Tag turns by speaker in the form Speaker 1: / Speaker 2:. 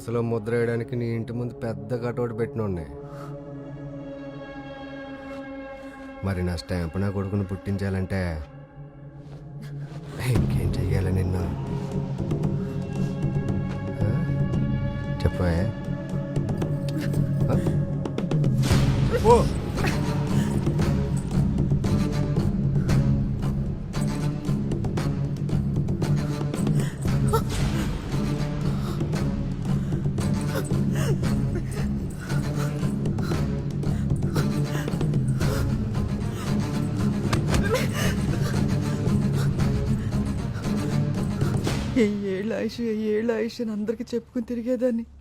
Speaker 1: మనసులో ముద్ర వేయడానికి నీ ఇంటి ముందు పెద్ద కటౌట్ పెట్టినోడ్నే. మరి నా స్టాంప్ నా కొడుకుని పుట్టించాలంటే ఇంకేం చెయ్యాలి నిన్ను? చెప్పే చెప్పు.
Speaker 2: ఏళ్ళ ఆయుష్ అని అందరికి చెప్పుకుని తిరిగేదాన్ని.